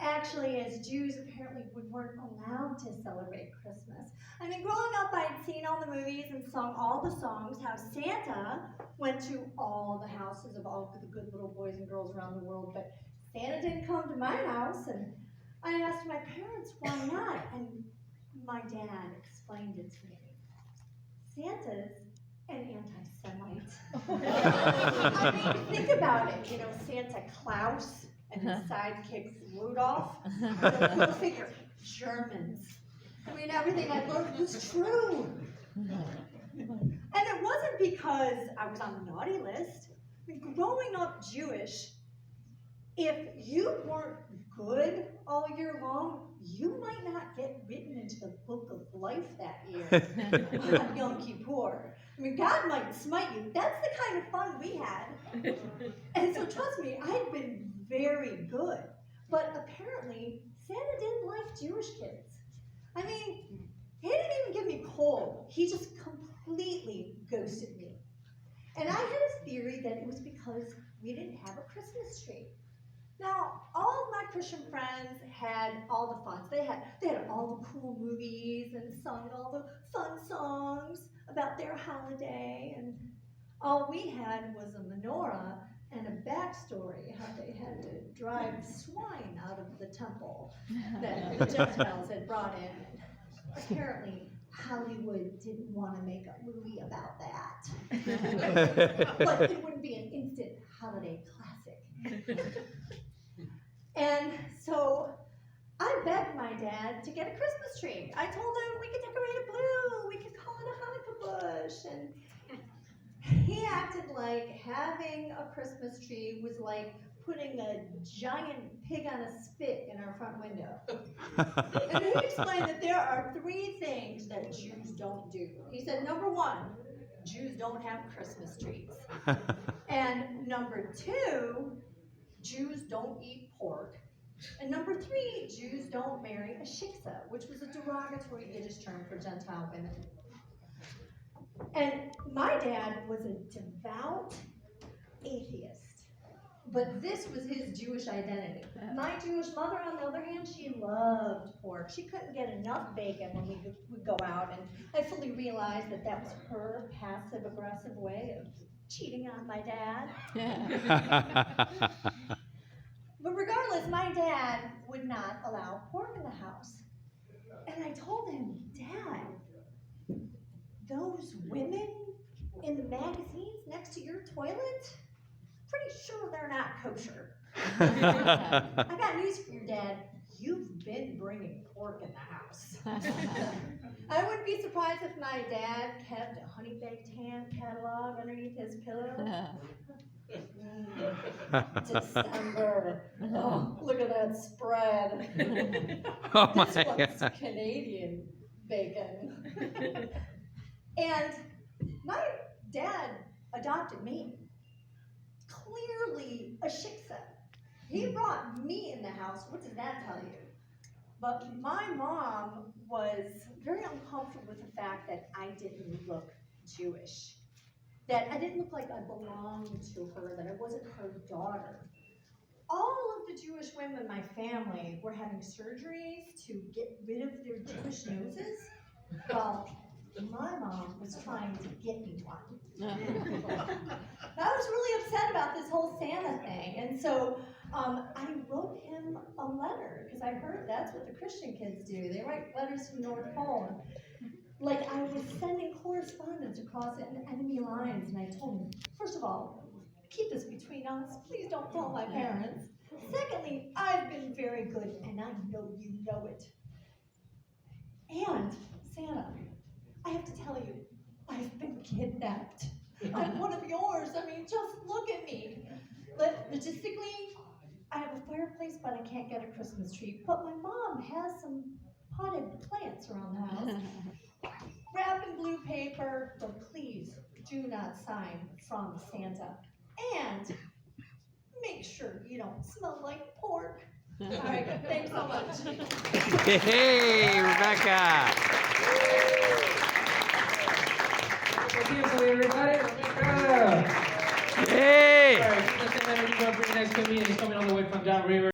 Actually, as Jews, apparently we weren't allowed to celebrate Christmas. I mean, growing up, I'd seen all the movies and sung all the songs, how Santa went to all the houses of all the good little boys and girls around the world, but Santa didn't come to my house, and I asked my parents why not, and my dad explained it to me. Santa's an anti-Semite. I mean, think about it. You know, Santa Claus and his sidekick Rudolph. Go figure, Germans. I mean, everything I learned was true. And it wasn't because I was on the naughty list. I mean, growing up Jewish, if you weren't good all year long, you might not get written into the book of life that year on Yom Kippur. I mean, God might smite you. That's the kind of fun we had. And so trust me, I'd been very good. But apparently, Santa didn't like Jewish kids. I mean, he didn't even give me coal. He just completely ghosted me. And I had a theory that it was because we didn't have a Christmas tree. Now, all of my Christian friends had all the fun. They had all the cool movies and sung all the fun songs about their holiday. And all we had was a menorah and a backstory, how they had to drive swine out of the temple that the Gentiles had brought in. Apparently, Hollywood didn't want to make a movie about that. But it wouldn't be an instant holiday classic. And so I begged my dad to get a Christmas tree. I told him we could decorate it blue, we could call it a Hanukkah bush. And he acted like having a Christmas tree was like putting a giant pig on a spit in our front window. And he explained that there are 3 things that Jews don't do. He said, number 1, Jews don't have Christmas trees. And number 2, Jews don't eat pork. And number 3, Jews don't marry a shiksa, which was a derogatory Yiddish term for Gentile women. And my dad was a devout atheist, but this was his Jewish identity. My Jewish mother, on the other hand, she loved pork. She couldn't get enough bacon when we would go out, and I fully realized that that was her passive-aggressive way of cheating on my dad. But regardless, my dad would not allow pork in the house. And I told him, Dad, those women in the magazines next to your toilet, pretty sure they're not kosher. I got news for you, Dad. You've been bringing pork in the house. I wouldn't be surprised if my dad kept a honey baked ham catalog underneath his pillow. December. Oh, look at that spread. Oh my This one's God. Canadian bacon. And my dad adopted me. Clearly a shiksa. He brought me in the house. What does that tell you? But my mom was very uncomfortable with the fact that I didn't look Jewish. That I didn't look like I belonged to her, that I wasn't her daughter. All of the Jewish women in my family were having surgeries to get rid of their Jewish noses. Well, my mom was trying to get me one. I was really upset about this whole Santa thing, and so I wrote him a letter, because I heard that's what the Christian kids do. They write letters to the North Pole. Like, I was sending correspondence across enemy lines, and I told him, first of all, keep this between us. Please don't tell my parents. Secondly, I've been very good, and I know you know it. And, Santa, I have to tell you, I've been kidnapped. I'm one of yours. I mean, just look at me. But logistically, I have a fireplace, but I can't get a Christmas tree. But my mom has some potted plants around the house. Wrap in blue paper, but please do not sign from Santa. And make sure you don't smell like pork. All right, thanks so much. Hey, Rebecca. Everybody, Rebecca. Hey. All right, next comedian is coming all the way from downriver.